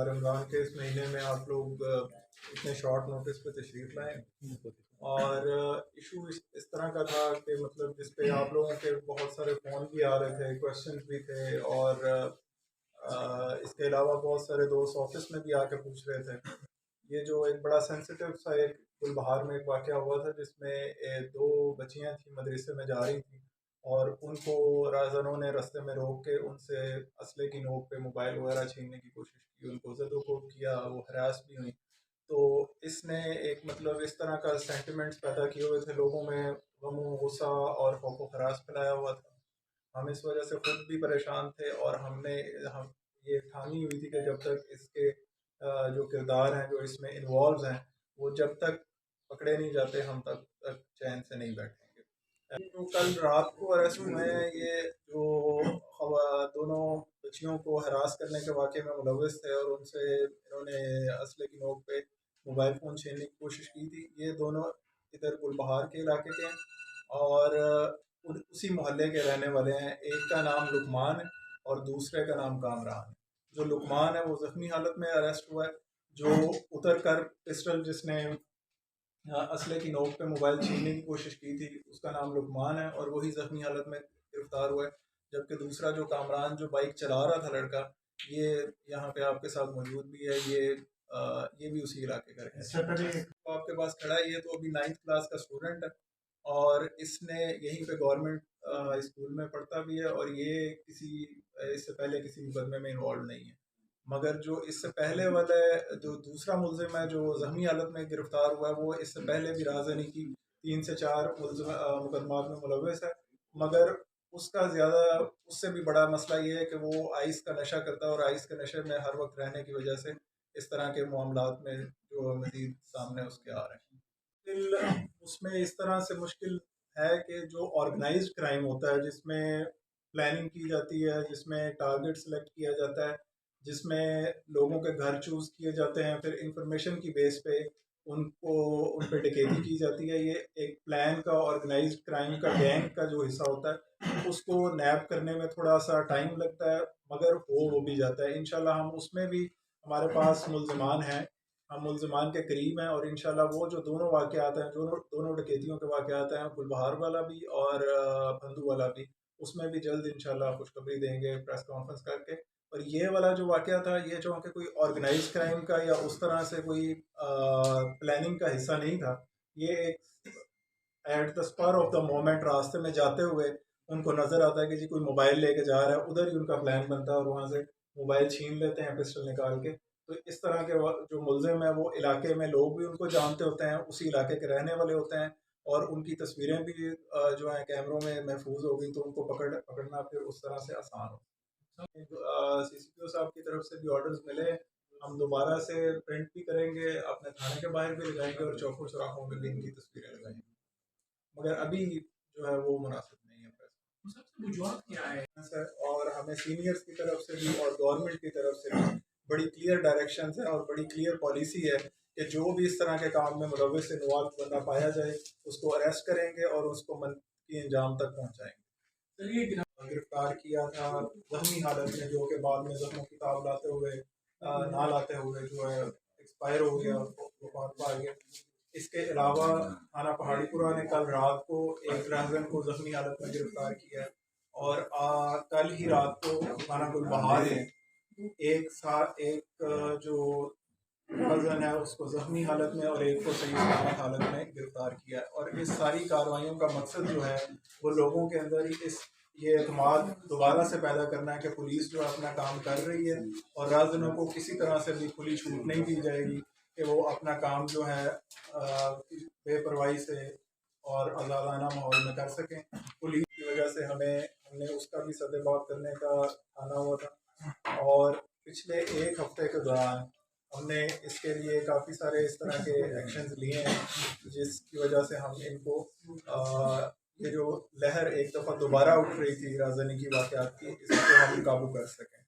رمضان کے اس مہینے میں آپ لوگ اتنے شارٹ نوٹس پہ تشریف لائیں، اور ایشو اس طرح کا تھا کہ مطلب جس پہ آپ لوگوں کے بہت سارے فون بھی آ رہے تھے، کویشچنز بھی تھے، اور اس کے علاوہ بہت سارے دوست آفس میں بھی آ کے پوچھ رہے تھے۔ یہ جو ایک بڑا سینسیٹیو سا ایک گلبہار میں ایک واقعہ ہوا تھا جس میں 2 بچیاں تھیں، مدرسے میں جا رہی تھیں، اور ان کو راہزنوں نے رستے میں روک کے ان سے اسلحے کی نوک پہ موبائل وغیرہ چھیننے کی کوشش کی، ان کو زد و کوب کیا، وہ ہراس بھی ہوئی۔ تو اس نے ایک مطلب اس طرح کا سینٹیمنٹس پیدا کیے ہوئے تھے لوگوں میں، غم و غصہ اور خوف و ہراس پھیلایا ہوا تھا۔ ہم اس وجہ سے خود بھی پریشان تھے، اور ہم یہ ٹھانی ہوئی تھی کہ جب تک اس کے جو کردار ہیں جو اس میں انوالوز ہیں وہ جب تک پکڑے نہیں جاتے ہم تب تک چین سے نہیں بیٹھیں گے۔ جو کل رات کو اریسٹ ہوئے ہیں، یہ جو دونوں بچیوں کو ہراس کرنے کے واقعے میں ملوث تھے اور ان سے انہوں نے اسلحے کی نوک پہ موبائل فون چھیننے کی کوشش کی تھی، یہ دونوں ادھر گلبہار کے علاقے کے ہیں اور اسی محلے کے رہنے والے ہیں۔ ایک کا نام لقمان ہے اور دوسرے کا نام کامران ہے۔ جو لقمان ہے وہ زخمی حالت میں اریسٹ ہوا ہے، جو اتر کر پسٹل جس نے اسلحے کی نوک پہ موبائل چھیننے کی کوشش کی تھی اس کا نام لقمان ہے اور وہی زخمی حالت میں گرفتار ہوا ہے، جبکہ دوسرا جو کامران جو بائک چلا رہا تھا لڑکا، یہ یہاں پہ آپ کے ساتھ موجود بھی ہے، یہ بھی اسی علاقے کا ہے۔ آپ کے پاس کھڑا ہے، یہ تو ابھی 9th کلاس کا اسٹوڈنٹ ہے اور اس نے یہیں پہ گورنمنٹ اسکول میں پڑھتا بھی ہے، اور یہ اس سے پہلے کسی مقدمے میں انوالو نہیں ہے۔ مگر جو اس سے پہلے والا جو دوسرا ملزم ہے جو زخمی حالت میں گرفتار ہوا ہے، وہ اس سے پہلے بھی رازنی کی 3 سے 4 مقدمات میں ملوث ہے، مگر اس سے بھی بڑا مسئلہ یہ ہے کہ وہ آئس کا نشہ کرتا ہے، اور آئس کے نشے میں ہر وقت رہنے کی وجہ سے اس طرح کے معاملات میں جو مزید سامنے اس کے آ رہے ہیں۔ اس میں اس طرح سے مشکل ہے کہ جو آرگنائزڈ کرائم ہوتا ہے، جس میں پلاننگ کی جاتی ہے، جس میں ٹارگٹ سلیکٹ کیا جاتا ہے، جس میں لوگوں کے گھر چوز کیے جاتے ہیں، پھر انفارمیشن کی بیس پہ ان پہ ڈکیتی کی جاتی ہے، یہ ایک پلان کا آرگنائزڈ کرائم کا گینگ کا جو حصہ ہوتا ہے، اس کو نیب کرنے میں تھوڑا سا ٹائم لگتا ہے، مگر وہ بھی جاتا ہے۔ انشاءاللہ ہم اس میں بھی ہمارے پاس ملزمان ہیں، ہم ملزمان کے قریب ہیں، اور انشاءاللہ وہ جو دونوں واقعات ہیں، دونوں ڈکیتیوں کے واقعات ہیں، گلبہار والا بھی اور بھندو والا بھی، اس میں بھی جلد انشاءاللہ خوشخبری دیں گے پریس کانفرنس کر کے۔ اور یہ والا جو واقعہ تھا، یہ جو کہ کوئی آرگنائز کرائم کا یا اس طرح سے کوئی پلاننگ کا حصہ نہیں تھا، یہ ایک at the spur of the moment راستے میں جاتے ہوئے ان کو نظر آتا ہے کہ جی کوئی موبائل لے کے جا رہا ہے، ادھر ہی ان کا پلان بنتا ہے اور وہاں سے موبائل چھین لیتے ہیں پسٹل نکال کے۔ تو اس طرح کے جو ملزم ہیں وہ علاقے میں لوگ بھی ان کو جانتے ہوتے ہیں، اسی علاقے کے رہنے والے ہوتے ہیں، اور ان کی تصویریں بھی جو ہیں کیمروں میں محفوظ ہو گئی، تو ان کو پکڑنا پھر اس طرح سے آسان ہو۔ سی سی پی او صاحب کی طرف سے بھی آرڈرز ملے، ہم دوبارہ سے پرنٹ بھی کریں گے، اپنے تھانے کے باہر بھی لگائیں گے اور چوکوں چوراہوں میں بھی ان کی تصویریں لگائیں گے، مگر ابھی جو ہے وہ مناسب نہیں ہے۔ وجوہات کیا ہے؟ اور ہمیں سینئرز کی طرف سے بھی اور گورنمنٹ کی طرف سے بھی بڑی کلیئر ڈائریکشنز ہیں اور بڑی کلیئر پالیسی ہے کہ جو بھی اس طرح کے کام میں ملوث انوالو بندہ پایا جائے اس کو اریسٹ کریں گے اور اس کو منطقی انجام تک پہنچائیں گے۔ گرفتار کیا تھا زخمی حالت میں، جو کہ بعد میں زخموں کی تاب لاتے ہوئے نہ لاتے ہوئے جو ہے ایکسپائر ہو گیا، وفات پا گیا۔ اس کے علاوہ تھانہ پہاڑی پورہ نے کل رات کو ایک رہزن کو زخمی حالت میں گرفتار کیا ہے، اور کل ہی رات کو تھانہ گلبہار نے ایک جو رہزن ہے اس کو زخمی حالت میں اور ایک کو صحیح سلامت حالت میں گرفتار کیا ہے۔ اور اس ساری کارروائیوں کا مقصد جو ہے وہ لوگوں کے اندر ہی یہ اعتماد دوبارہ سے پیدا کرنا ہے کہ پولیس جو اپنا کام کر رہی ہے، اور رہزنوں کو کسی طرح سے بھی کھلی چھوٹ نہیں دی جائے گی کہ وہ اپنا کام جو ہے بے پرواہی سے اور آزادانہ ماحول میں کر سکیں۔ پولیس کی وجہ سے ہم نے اس کا بھی سدباب کرنے کا آنا ہوا تھا، اور پچھلے ایک ہفتے کے دوران ہم نے اس کے لیے کافی سارے اس طرح کے ایکشنز لیے ہیں، جس کی وجہ سے ہم ان کو یہ جو لہر ایک دفعہ دوبارہ اٹھ رہی تھی رازنی کی واقعات کی، اس کو ہم قابو کر سکیں۔